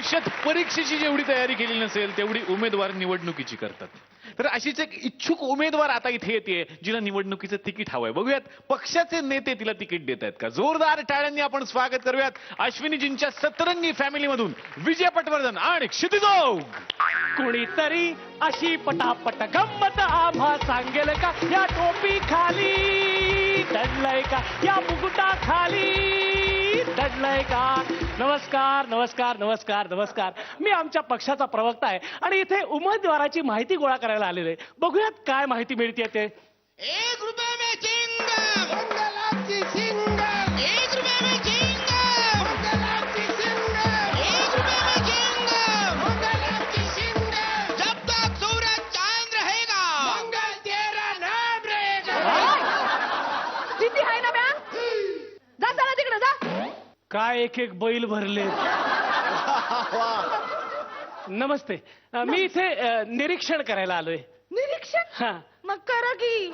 आयुष्यात परीक्षेची जेवढी तयारी केली नसेल तेवढी उमेदवार निवडणुकीची करतात. तर अशीच एक इच्छुक उमेदवार आता इथे येते जिला निवडणुकीचं तिकीट हवंय. बघूयात पक्षाचे नेते तिला तिकीट देत आहेत का. जोरदार टाळ्यांनी आपण स्वागत करूयात अश्विनीजींच्या सतरंगी फॅमिलीमधून विजय पटवर्धन आणि क्षितिज ओक. कुणीतरी अशी पटापट गंमत आम्हा सांगेल का, या टोपी खाली दडलंय का, या मुकुटा खाली दडलंय का. नमस्कार नमस्कार नमस्कार नमस्कार. मी आमच्या पक्षाचा प्रवक्ता आहे आणि इथे उमेदवाराची माहिती गोळा करायला आलेले. बघूयात काय माहिती मिळते ते. 1 रुपये में चिंगम, मंगलाची चिंगम, 1 रुपये में चिंगम, मंगलाची चिंगम, 1 रुपये में चिंगम, मंगलाची चिंगम. जब तक सूरज चांद रहेगा, मंगल तेरा नाम रहेगा. किती आहे ना म्या? जा चला तिकडे जा. काय एक एक बैल भरले. नमस्ते. मी इथे निरीक्षण करायला आलोय. निरीक्षण? हा. मग करा की.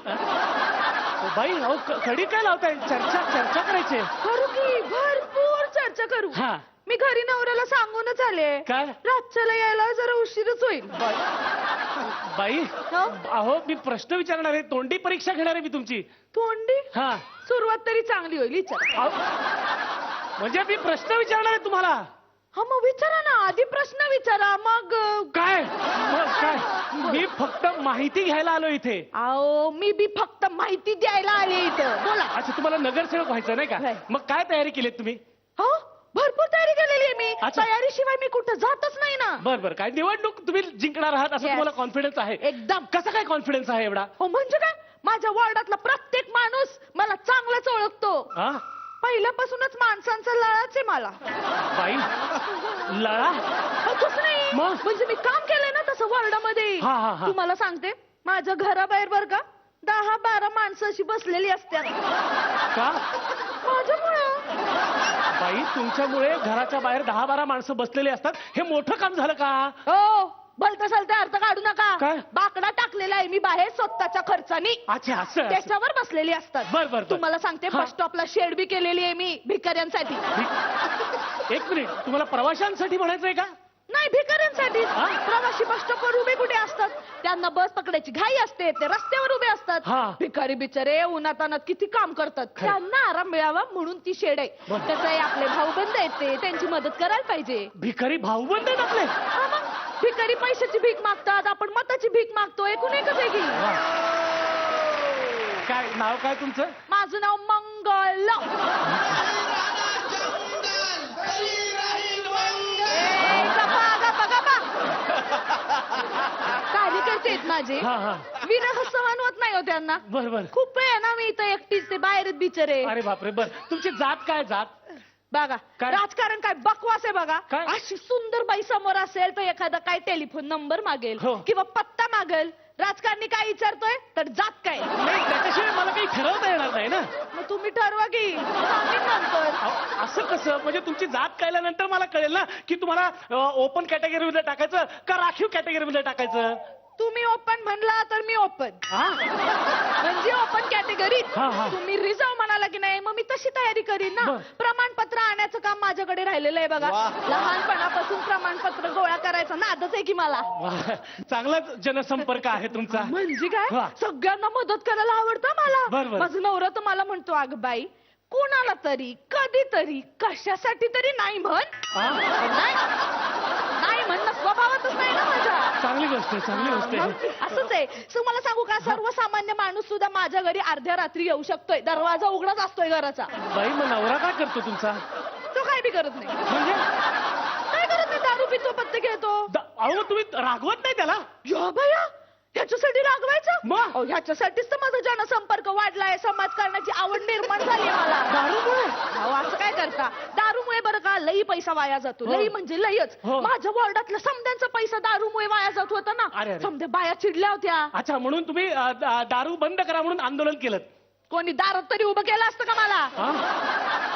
बाई अहो कडी काय लावताय. चर्चा करायची. करू की भरपूर चर्चा करू. हा. मी घरी नवऱ्याला सांगूनच आले. काय? रातच्याला यायला जरा उशीरच होईल. बाई हो? अहो मी प्रश्न विचारणार आहे. तोंडी परीक्षा घेणार आहे मी तुमची. तोंडी? हा. सुरुवात तरी चांगली होईल. विचारा. म्हणजे मी प्रश्न विचारणार आहे तुम्हाला. हा मग विचारा ना. आधी प्रश्न विचारा मग काय मी फक्त माहिती घ्यायला आलो इथे. आओ मी बी फक्त माहिती द्यायला आले इथं. बोला. अच्छा तुम्हाला नगरसेवक व्हायचं नाही का. नाही. मग काय तयारी केली तुम्ही. हो भरपूर तयारी केलेली आहे मी. अच्छा. तयारीशिवाय मी कुठं जातच नाही ना. बर काय निवडणूक तुम्ही जिंकणार आहात असं Yes. तुम्हाला कॉन्फिडन्स आहे. एकदम. कसा काय कॉन्फिडन्स आहे एवढा. हो म्हणजे काय, माझ्या वॉर्डातला प्रत्येक माणूस मला चांगलाच ओळखतो. हा पहिल्यापासूनच माणसांचा लळाच आहे मला. बाई लळा. तसं नाही मग? म्हणजे मी काम केलंय ना तसं वॉर्डामध्ये. हा. तुम्हाला सांगते माझ्या घराबाहेर बर का 10-12 माणसं अशी बसलेली असतात. का माझ्यामुळं. बाई तुमच्यामुळे घराच्या बाहेर 10-12 माणसं बसलेली असतात. हे मोठं काम झालं का. हो भलतं सलतं अर्थ काढू नका. काय? बाकडा टाकलेला आहे मी बाहेर स्वतःच्या खर्चानी. अच्छा असं त्याच्यावर बसलेली असतात. बर. तुम्हाला सांगते हा. बस स्टॉपला शेड बी केलेली आहे मी भिकाऱ्यांसाठी. एक मिनिट तुम्हाला प्रवाशांसाठी म्हणायचंय का. नाही भिकाऱ्यांसाठी. हा? प्रवासी बस स्टॉपवर उभे कुठे असतात. त्यांना बस पकडायची घाई असते ते रस्त्यावर उभे असतात. हा. भिकारी बिचारे उन्हातानात किती काम करतात. खरं. त्यांना आराम मिळावा म्हणून ती शेड आहे. बरं. कसं आहे आपले भाऊबंद आहेत ते त्यांची मदत करायला पाहिजे. भिकारी भाऊबंद आहेत आपले. हा मग. भिकारी पैशाची भीक मागतात आपण मताची भीक मागतो. एकूण एकच आहे की. काय नाव काय तुमचं. माझं नाव मंगल. कार्यकर्ते आहेत माझे. हा. विरह सहन होत नाही हो त्यांना. बर खूप वेळ आहे ना मी इथं एकटीच ते बाहेर आहेत बिचारे. अरे बापरे. बर तुमची जात काय जात. बघा काय? राजकारण काय बकवास आहे बघा. काय? अशी सुंदर बाई समोर असेल तर एखादा काय टेलिफोन नंबर मागेल हो. किंवा पत्ता मागेल. राजकारणी काय विचारतोय तर जात काय. नाही त्याच्याशिवाय मला काही ठरवता येणार नाही ना. मग तुम्ही ठरवा की सांगेन नंतर. अहो, असं कसं म्हणजे तुमची जात कळल्यानंतर मला कळेल ना की तुम्हाला ओपन कॅटेगरी मध्ये टाकायचं का राखीव कॅटेगरी मध्ये टाकायचं. तुम्ही ओपन म्हणला तर मी ओपन. हा म्हणजे ओपन कॅटेगरी. हा. तुम्ही रिझर्व म्हणाला की नाही मग मी तशी तयारी करीन ना. बर. प्रमाणपत्र आणायचं काम माझ्याकडे राहिलेलं आहे बघा. लहानपणापासून प्रमाणपत्र गोळा करायचा नादच आहे की मला. वा, चांगलाच जनसंपर्क आहे तुमचा. म्हणजे काय वा. सगळ्यांना मदत करायला आवडतं मला. बर. माझं नवरा तर मला म्हणतो अगं बाई कोणाला तरी कधीतरी कशासाठी तरी नाही म्हण. हा? नाही म्हणणं स्वभावातच नाही ना माझ्या. चांगली गोष्ट आहे चांगली गोष्ट मग आहे. असंच आहे. तुम्हाला सांगू का सर्वसामान्य माणूस सुद्धा माझ्या घरी अर्ध्या रात्री येऊ शकतोय. दरवाजा उघडाच असतोय घराचा. बाई मग नवरा काय करतो तुमचा. तो काय बी करत नाही. म्हणजे काय करत नाही. दारू पितो पत्ते घेतो. अहो तुम्ही रागवत नाही त्याला. या भया ह्याच्यासाठी रागवायचं. मग? अहो, ह्याच्यासाठीच तर माझा जनसंपर्क वाढलाय. समाजकारणाची आवड निर्माण झाली मला. दारूमुळे. अहो असं काय करता. दारूमुळे बरं का लई पैसा वाया जातो. हो. लई म्हणजे लईच. हो. माझ्या वॉर्डातला समद्यांचा पैसा दारूमुळे वाया जात होता ना. अरे. समध्या बाया चिडल्या होत्या. अच्छा म्हणून तुम्ही दारू बंद करा म्हणून आंदोलन केलं. कोणी दारात तरी उभं केलं असतं का मला. हा?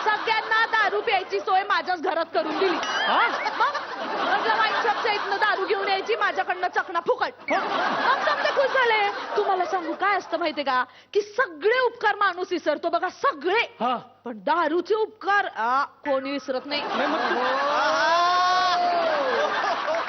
सगळ्यांना दारू प्यायची सोय माझ्याच घरात करून दिली. हा? मग म्हटलं वाईन शॉपच्या इथनं दारू घेऊन यायची माझ्याकडनं चकना फुकट. मग समजा खुश झाले. तुम्हाला सांगू काय असतं माहितीये का की सगळे उपकार माणूस विसरतो बघा सगळे. हा. पण दारूचे उपकार कोणी विसरत नाही. नाही, मग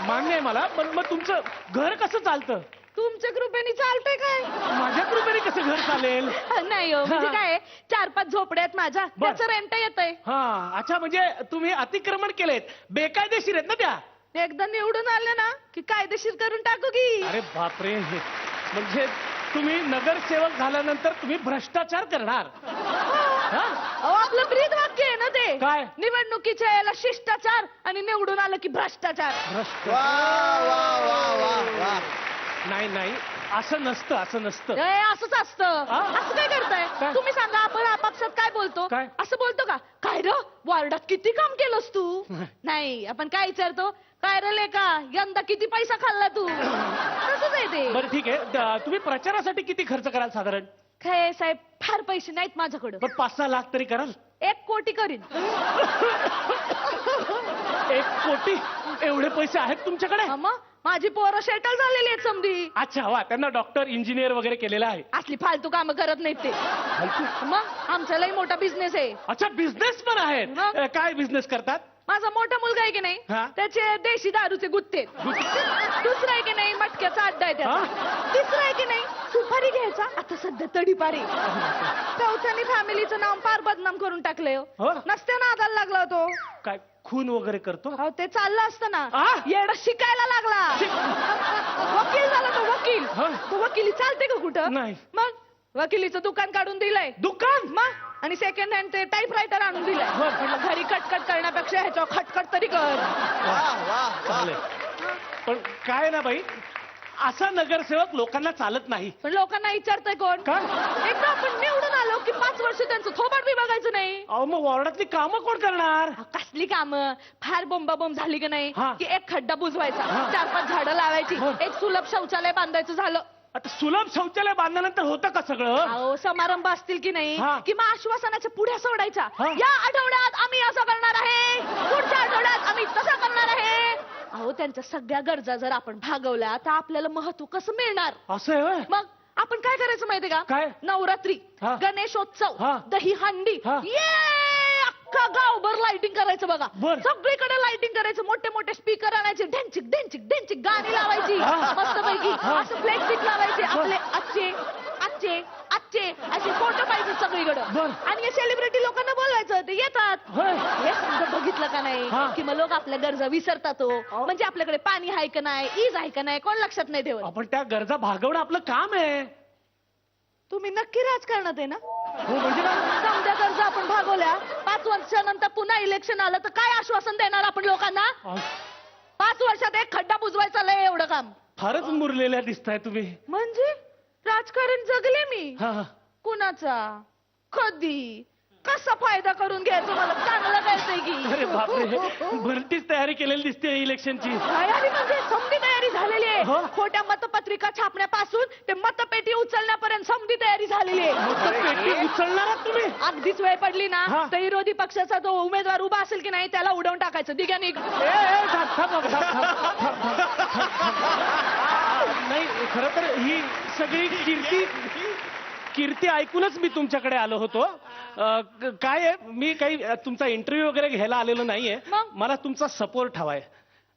मान्य आहे मला, पण मग तुमचं घर कसं चालतं? तुमच्या कृपेने चालतंय काय? माझ्या कृपेने कसं घर चालेल? नाही हो, म्हणजे काय आहे, 4-5 झोपड्या आहेत माझ्या, बर. त्याचं रेंट येतंय. हा, अच्छा, म्हणजे तुम्ही अतिक्रमण केलेत, बेकायदेशीर आहेत ना त्या? एकदा निवडून आले ना की कायदेशीर करून टाकू की. अरे बापरे, म्हणजे तुम्ही नगरसेवक झाल्यानंतर तुम्ही भ्रष्टाचार करणार? हा? अहो, आपलं ब्रीद वाक्य आहे ना ते. काय? निवडणुकीच्या याला शिष्टाचार आणि निवडून आलं की भ्रष्टाचार. नाही नाही, असं नसतं, असं नसतं. असंच असतं. हा? असं काय करताय काय? तुम्ही? सांगा, आपण आपापसात काय बोलतो? काय? असं बोलतो का? काय र वॉर्डात किती काम केलंस तू? नाही, आपण काय विचारतो? काय र लेका, यंदा किती पैसा खाल्ला तू? तसंच आहे ते. बरं ठीक आहे, तुम्ही प्रचारासाठी किती खर्च कराल साधारण? काय साहेब, फार पैसे नाहीत माझ्याकडं. बरं 5-6 लाख तरी कराल? 1 कोटी करीन. 1 कोटी? एवढे पैसे आहेत तुमच्याकडे? हा मग, माझी पोरं सेटल झालेली आहेत समधी. अच्छा, वा, त्यांना डॉक्टर, इंजिनियर वगैरे केलेलं आहे. असली फालतू कामं करत नाहीत ते. मग आमचा लई मोठा बिझनेस आहे. अच्छा, बिझनेस पण आहेत. मग? काय बिझनेस करतात? माझा मोठा मुलगा आहे की नाही, हा? त्याचे देशी दारूचे गुत्ते. दुसरा आहे की नाही, मटक्याचा अड्डा आहे त्याचा. हा? तिसरा आहे की नाही, सुपारी घ्यायचा, आता सध्या तडीपारी. चौथ्याने फॅमिलीचं नाव पार बदनाम करून टाकलंय हो. हो? नसत्या नादाला लागला तो. काय खून वगैरे करतो? अहो, ते चाललं असतं ना, आ? येडा शिकायला लागला. वकील झाला तो, वकील. हा? तो वकिली चालते का कुठं? नाही. मग वकिलीचं दुकान काढून दिलंय. दुकान? मग आणि सेकंड हँड ते टाईप रायटर आणून दिलाय. म्हटलं घरी कटकट करण्यापेक्षा ह्याच्यावर खटखट तरी कर. चालेल. पण काय ना बाई, असा नगरसेवक लोकांना चालत नाही. पण लोकांना विचारतंय कोण? का? एकदा आपण निवडून आलो की 5 वर्ष त्यांचं थोबाड बी बघायचं नाही. अहो, मग वॉर्डातली कामं कोण करणार? कसली कामं? फार बोंबाबोंब झाली की नाही हा. की एक खड्डा बुजवायचा, हा. 4-5 झाडं लावायची, हा. एक सुलभ शौचालय बांधायचं, झालं. आता सुलभ शौचालय बांधल्यानंतर होतं का सगळं? अहो, समारंभ असतील की नाही, हा. की मग आश्वासनाच्या पुढ्या सोडायच्या. हा. या आठवड्यात आम्ही असं करणार आहे, पुढच्या आठवड्यात आम्ही तसं करणार आहे. अहो, त्यांच्या सगळ्या गरजा जर आपण भागवल्या तर आपल्याला महत्व कसं मिळणार? असं आहे होय? मग आपण काय करायचं माहितीये का? काय? नवरात्री, हा. गणेशोत्सव, हा. दही हंडी, हा. अख्खा गावभर लाइटिंग करायचं बघा. बर. सगळीकडे लाइटिंग करायचं, मोठे मोठे स्पीकर आणायचे, ढेंचिक ढेंचिक ढेंचिक गाणी लावायची, हा. मस्तपैकी हा. असं फ्लेक्सिक लावायचे, आपले आजचे आजचे आजचे असे फोटो पाहिजे सगळीकडे. बर. आणि हे सेलिब्रिटी लोकांना बोलवायचं, ते येतात. होय. हे समजा बघितलं का नाही हा. की मग लोक आपल्या गरजा विसरतात हो. अहो. म्हणजे आपल्याकडे पाणी आहे का नाही, ईज आहे का नाही, कोण लक्षात नाही ठेवत. आपण त्या गरजा भागवणं आपलं काम आहे. तुम्ही नक्की राजकारणात आहे ना? हो, म्हणजे काय? समजा गरजा आपण भागवल्या, 5 वर्षानंतर पुन्हा इलेक्शन आलं तर काय आश्वासन देणार आपण लोकांना? अहो, 5 वर्षात एक खड्डा बुजवायचा लय एवढं काम. फारच मुरलेल्या दिसताय तुम्ही. म्हणजे राजकारण जगले मी. हा हा. कुणाचा, कधी, कसा फायदा करून घ्यायचा मला चांगलं कळतंय अरे की. बापरे, भरतीच तयारी केलेली दिसते इलेक्शनची. तयारी म्हणजे समधी तयारी झालेली हो. आहे. खोट्या मतपत्रिका छापण्यापासून ते मतपेटी उचलण्यापर्यंत समधी तयारी झालेली तर आहे. पेटी उचलणार आहात तुम्ही? अगदीच वेळ पडली ना हा. तर विरोधी पक्षाचा जो उमेदवार उभा असेल की नाही त्याला उडवून टाकायचं. दिघा निघ. थांब, थांब, थांब, थांब, थांब. नाही, खरं तर ही सगळी कीर्ती ऐकूनच मी तुमच्याकडे आलो होतो. काय आहे, मी काही तुमचा इंटरव्ह्यू वगैरे घ्यायला आलेलो नाहीये. मग? मला तुमचा सपोर्ट हवाय.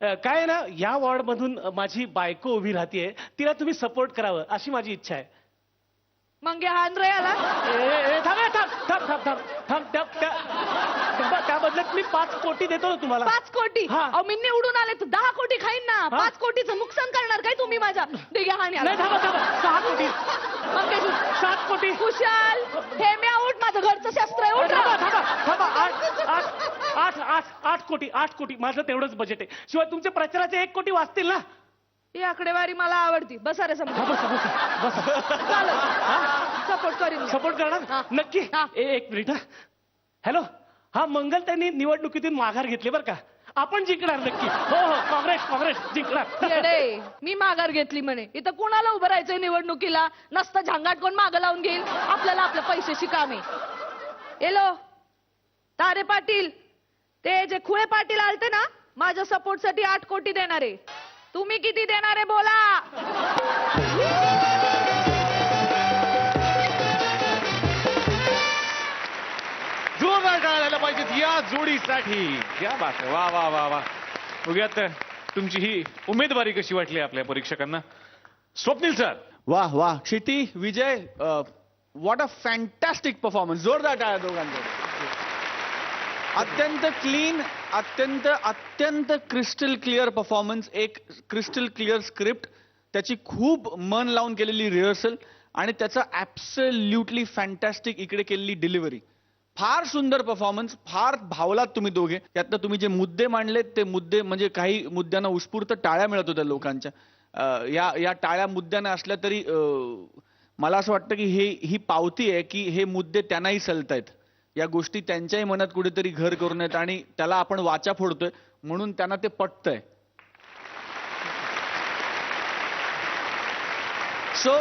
काय आहे ना, या वॉर्ड मधून माझी बायको उभी राहतीये, तिला तुम्ही सपोर्ट करावं अशी माझी इच्छा आहे. मग हा आंध्रयाला त्या बदल्यात मी 5 कोटी देतो ना तुम्हाला. 5 कोटी? हा. अहो, मी निवडून आले तर 10 कोटी खाईन ना. हा. 5 कोटीचं नुकसान करणार काय तुम्ही माझ्या? दिघा हा नाही, थांबा थांबा, 6 कोटी. मंगेश 7 कोटी. कुशाल, हे मी आऊट, माझं घरचं शस्त्र आहे. उठ थांबा ना. थांबा थांबा, 8 कोटी, 8 कोटी माझं तेवढंच बजेट आहे. शिवाय तुमचे प्रचाराचे 1 कोटी वाचतील ना? ही आकडेवारी मला आवडती. बसा रे समजा. चालेल, सपोर्ट करीन. सपोर्ट हा. करणार नक्की. हा. 1 मिनिट. हॅलो, हा मंगल त्यांनी निवडणुकीतून माघार घेतली बरं का. आपण जिंकणार नक्की. हो हो, काँग्रेस जिंकणार. येडे, मी माघार घेतली म्हणे. इथं कुणाला उभं राहायचंय निवडणुकीला? नसतं झंगाट कोण मागं लावून घेईल. आपल्याला आपल्या पैशाशी काम आहे. येलो तारे पाटील, ते जे खुळे पाटील आलते ना, माझ्या सपोर्टसाठी 8 कोटी देणार आहे. तुम्ही किती देणार आहे बोला? जोरदार टाळ्या झाल्या पाहिजेत या जोडीसाठी. क्या बात आहे. वा वा वा वा. बघूयात तुमची ही उमेदवारी कशी वाटली आपल्या परीक्षकांना? स्वप्नील सर. वाह वाह क्षिती विजय व्हॉट अ फॅन्टॅस्टिक परफॉर्मन्स. जोरदार टाळ्या दोघांकडे. अत्यंत क्लीन, अत्यंत क्रिस्टल क्लिअर परफॉर्मन्स, एक क्रिस्टल क्लिअर स्क्रिप्ट, त्याची खूप मन लावून केलेली रिहर्सल आणि त्याचा ऍब्सोल्युटली फॅन्टॅस्टिक इकडे केलेली डिलिव्हरी. फार सुंदर परफॉर्मन्स. फार भावलात तुम्ही दोघे. त्यातनं तुम्ही जे मुद्दे मांडलेत ते मुद्दे म्हणजे काही मुद्द्यांना उत्स्फूर्त टाळ्या मिळत होत्या लोकांच्या. या टाळ्या मुद्द्याने असल्या तरी मला असं वाटतं की ही पावती आहे की हे मुद्दे त्यांनाही सलतायत. या गोष्टी त्यांच्याही मनात कुठेतरी घर करून आहेत आणि त्याला आपण वाचा फोडतोय म्हणून त्यांना ते पटतंय. सो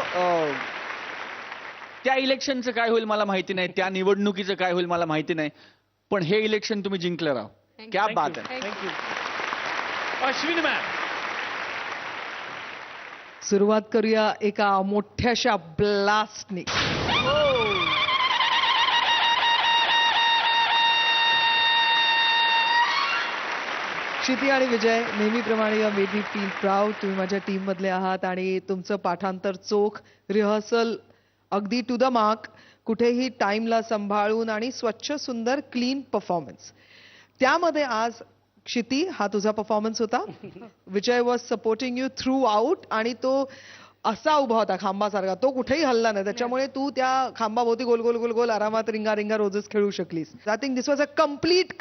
त्या इलेक्शनचं काय होईल मला माहिती नाही, त्या निवडणुकीचं काय होईल मला माहिती नाही, पण हे इलेक्शन तुम्ही जिंकलं राव. क्या बात आहे. अश्विनी मॅम. सुरुवात करूया एका मोठ्याशा ब्लास्टने. क्षिती आणि विजय, नेहमीप्रमाणे you made me feel proud. तुम्ही माझ्या टीम मधले आहात आणि तुमचं पाठांतर चोख, रिहर्सल अगदी टू द मार्क, कुठेही टाइमला सांभाळून आणि स्वच्छ सुंदर क्लीन परफॉर्मन्स. त्यामध्ये आज क्षिती हा तुझा परफॉर्मन्स होता. Vijay was supporting you throughout आणि तो असा उभा होता खांबासारखा, तो कुठेही हल्ला नाही. त्याच्यामुळे तू त्या खांबाभोवती गोल गोल गोल गोल आरामात रिंगा रिंगा रोजेस खेळू शकलीस. I think this was a complete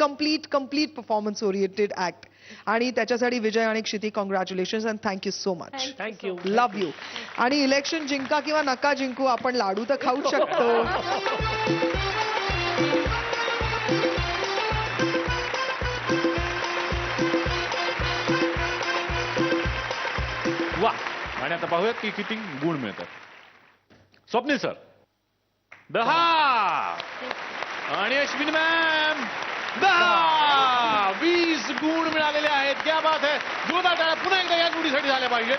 performance oriented act आणि त्याच्यासाठी विजय आणि Kshiti congratulation and thank you so much. Thank you. Love you. आणि इलेक्शन जिंका किंवा नका जिंकू, आपण लाडू तर खाऊ शकतो. वा. आणि आता पाहूयात की किती गुण मिळतात. स्वप्नील सर 10 आणि अश्विनी मॅम 10. 20 गुण मिळालेले आहेत. क्या बात आहे. जोरदार टाळ्या पुन्हा एकदा या जोडीसाठी झाल्या पाहिजेत.